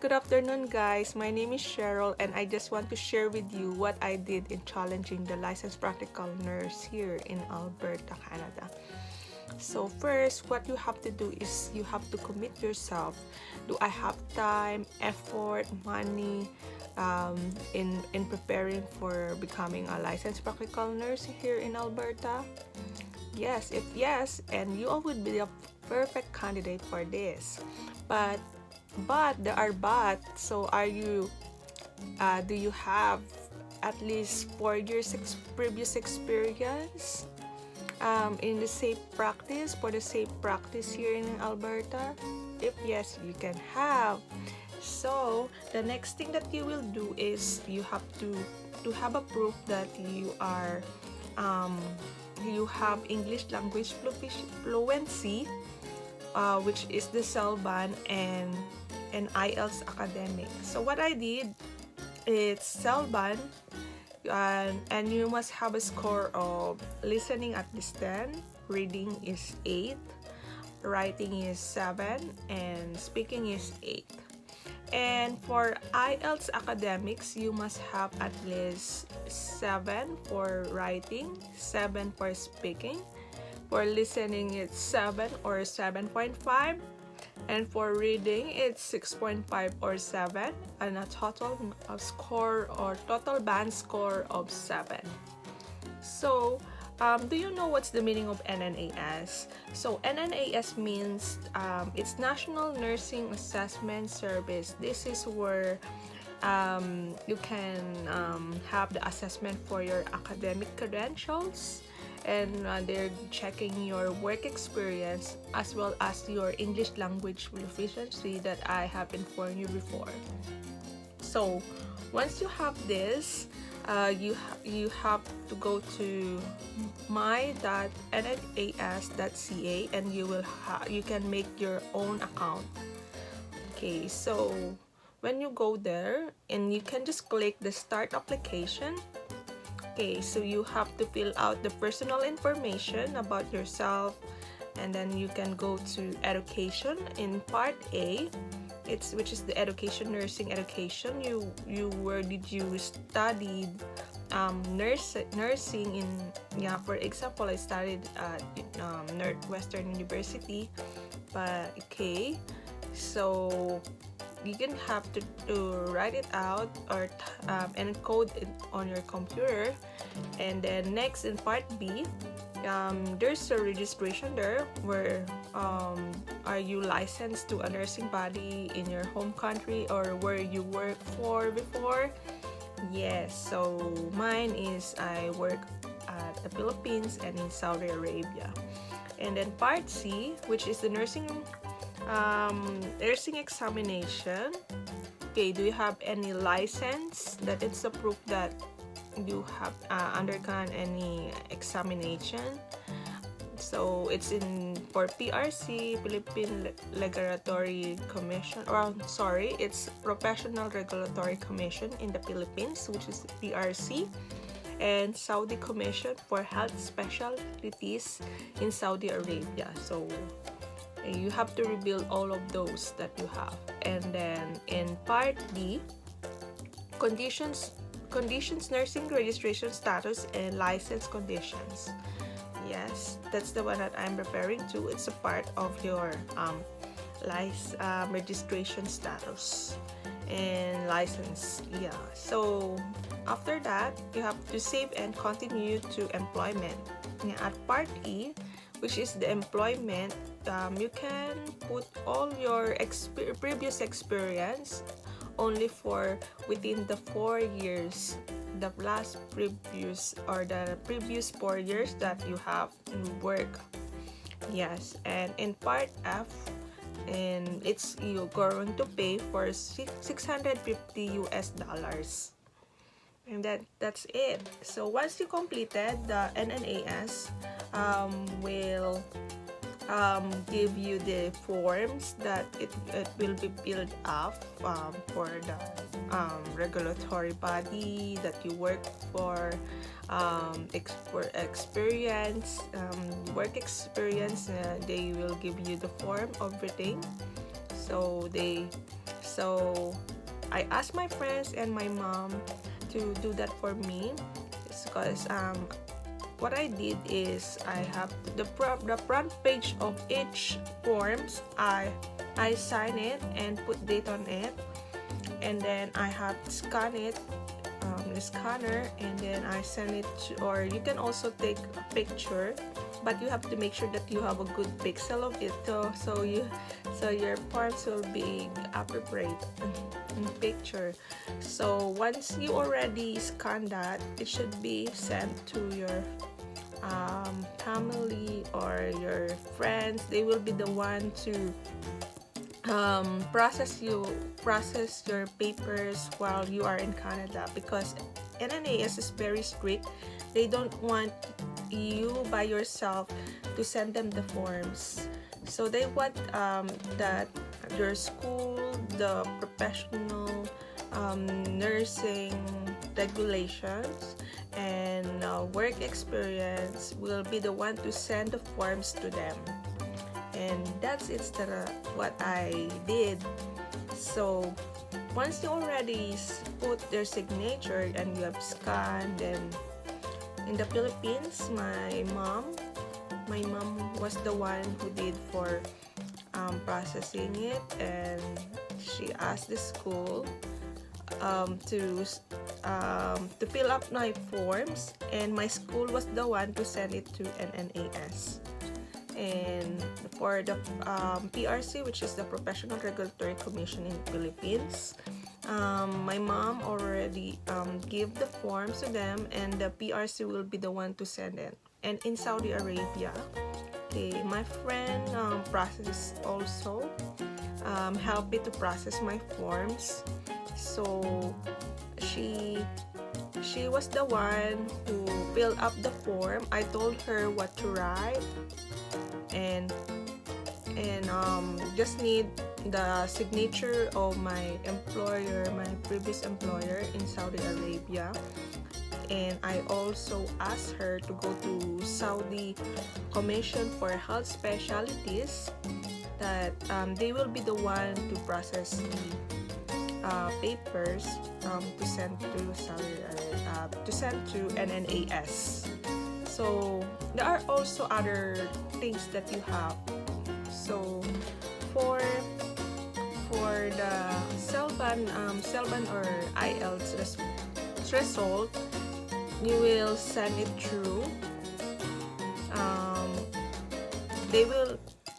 good afternoon guys. My name is Cheryl and I just want to share with you what I did in challenging the licensed practical nurse here in Alberta, Canada. So first, what you have to do is you have to commit yourself. Do I have time, effort, money in preparing for becoming a licensed practical nurse here in Alberta? Yes, if yes, and you would be the perfect candidate for this. But there are buts. So are you do you have at least 4 years previous experience in the same practice here in Alberta? If yes, you can have. So the next thing that you will do is you have to have a proof that you are you have English language fluency, which is the CELBAN and IELTS academic. So what I did, it's CELBAN, and you must have a score of listening at least 10, reading is 8, writing is 7, and speaking is 8. And for IELTS academics, you must have at least 7 for writing, 7 for speaking. For listening, it's 7 or 7.5. And for reading, it's 6.5 or 7. And a total score or total band score of 7. So, do you know what's the meaning of NNAS? So NNAS means it's National Nursing Assessment Service. This is where you can have the assessment for your academic credentials, and they're checking your work experience as well as your English language proficiency that I have informed you before. So once you have this, you have to go to my.nnas.ca and you can make your own account. Okay, so when you go there, and you can just click the start application. Okay, so you have to fill out the personal information about yourself, and then you can go to education in part A, which is the education, nursing education. Where did you study nursing in? Yeah, for example, I studied at Northwestern University. But okay, so you can have to write it out or encode it on your computer. And then next, in part B, there's a registration there where are you licensed to a nursing body in your home country or where you worked for before? Yes, so mine is I work at the Philippines and in Saudi Arabia. And then part C, which is the nursing examination. Okay, do you have any license that it's a proof that you have undergone any examination? So it's for PRC, Philippine Regulatory Commission, or sorry, it's Professional Regulatory Commission in the Philippines, which is PRC, and Saudi Commission for Health Specialties in Saudi Arabia. So you have to reveal all of those that you have. And then in part D, conditions, nursing registration status, and license conditions. Yes, that's the one that I'm referring to. It's a part of your registration status and license. Yeah, so after that, you have to save and continue to employment. At part E, which is the employment, you can put all your previous experience only for within the 4 years, the previous 4 years that you have in work. Yes, and in part F, and you're going to pay for $650. And that's it. So once you completed, the NNAS will give you the forms that it will be filled up for the regulatory body that you work for, experience, work experience. They will give you the form of everything. So they So I asked my friends and my mom to do that for me. It's because what I did is I have the front page of each forms. I sign it and put date on it, and then I have scan it, the scanner, and then I send it to, or you can also take a picture, but you have to make sure that you have a good pixel of it, so your forms will be appropriate in picture. So once you already scan that, it should be sent to your family or your friends. They will be the one to process your papers while you are in Canada, because NNAS is very strict. They don't want you by yourself to send them the forms. So they want that your school, the professional nursing regulations and work experience will be the one to send the forms to them. And that's what I did. So once you already put their signature and you have scanned, then in the Philippines, my mom was the one who did for processing it, and she asked the school to fill up my forms, and my school was the one to send it to NNAS. And for the PRC, which is the Professional Regulatory Commission in the Philippines, my mom already gave the forms to them, and the PRC will be the one to send it. And in Saudi Arabia, okay, my friend processes also helped me to process my forms. So she was the one who filled up the form. I told her what to write, and just need the signature of my employer, my previous employer in Saudi Arabia. And I also asked her to go to Saudi Commission for Health Specialties, that they will be the one to process the papers to send to NNAS. So there are also other things that you have. So for the CELBAN or IELTS result, you will send it through.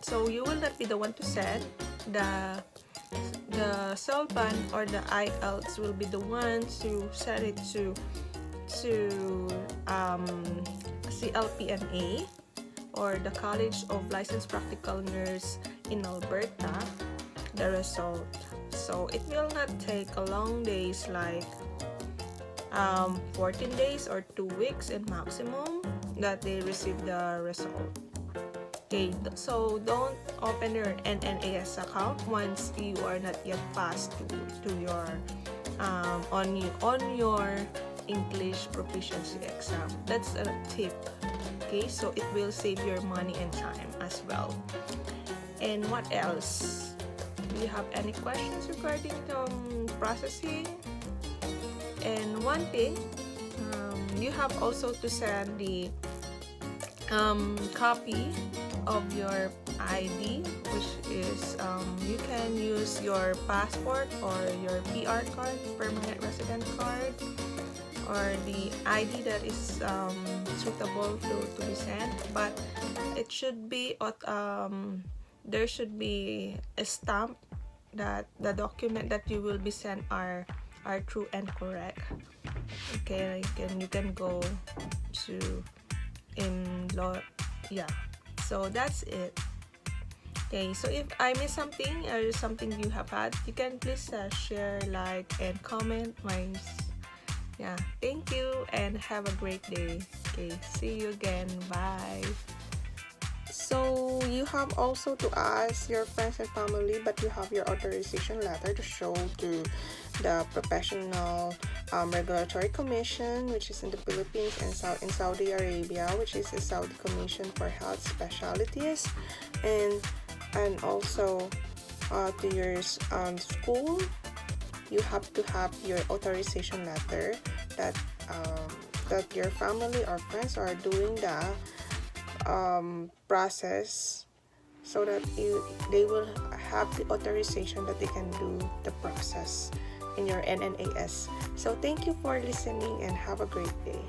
So you will not be the one to send. The CELBAN or the IELTS will be the one to send it to CLPNA, or the College of Licensed Practical Nurse in Alberta, the result. So it will not take a long days, like 14 days or 2 weeks in maximum, that they receive the result. Okay, so don't open your NNAS account once you are not yet passed to your on your English proficiency exam. That's a tip. Okay, so it will save your money and time as well. And what else? Do you have any questions regarding processing? And one thing, you have also to send the copy of your ID, which is you can use your passport or your PR card, permanent resident card, or the ID that is suitable to be sent. But it should be there should be a stamp that the document that you will be sent are true and correct. Okay, you can go to in law. Yeah, so that's it. Okay, so if I miss something or something you have had, you can please share, like, and comment. Yeah, thank you and have a great day. Okay, see you again. Bye. So you have also to ask your friends and family, but you have your authorization letter to show to the Professional Regulatory Commission, which is in the Philippines, and in Saudi Arabia, which is the Saudi Commission for Health Specialties, and also to your school, you have to have your authorization letter that that your family or friends are doing the process, so that they will have the authorization that they can do the process in your NNAS. So thank you for listening and have a great day.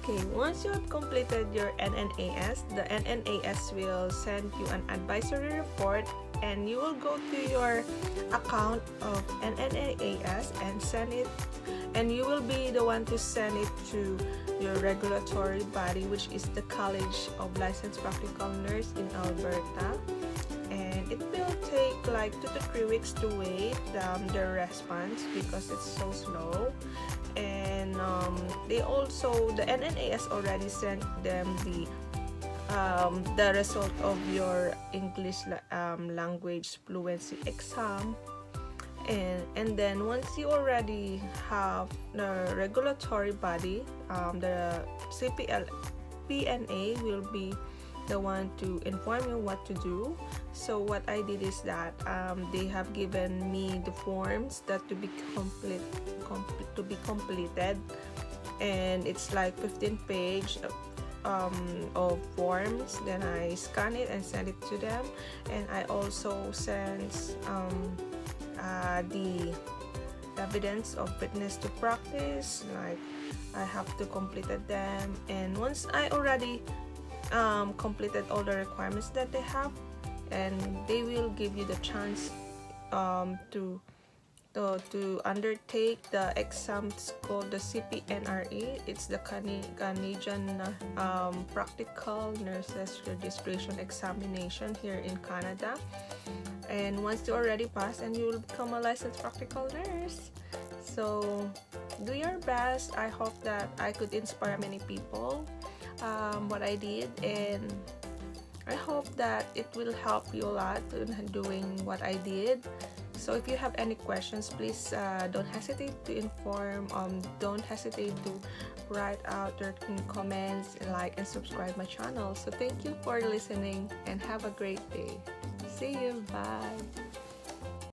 Okay, once you have completed your NNAS, the NNAS will send you an advisory report, and you will go to your account of NNAS and send it, and you will be the one to send it to your regulatory body, which is the College of Licensed Practical Nurse in Alberta. And it will take like 2 to 3 weeks to wait the response because it's so slow. And they also, the NNAS already sent them the result of your English language fluency exam. And then once you already have the regulatory body, the PNA will be the one to inform you what to do. So what I did is that they have given me the forms that to be completed, and it's like 15 page of forms. Then I scan it and send it to them, and I also send the evidence of fitness to practice, like I have to completed them. And once I already completed all the requirements that they have, and they will give you the chance to undertake the exams called the CPNRE. It's the Canadian Practical Nurses Registration Examination here in Canada. And once you already pass, and you will become a licensed practical nurse. So do your best. I hope that I could inspire many people what I did, and I hope that it will help you a lot in doing what I did. So if you have any questions, please don't hesitate to inform. Don't hesitate to write out your comments, like and subscribe my channel. So thank you for listening, and have a great day. See you. Bye.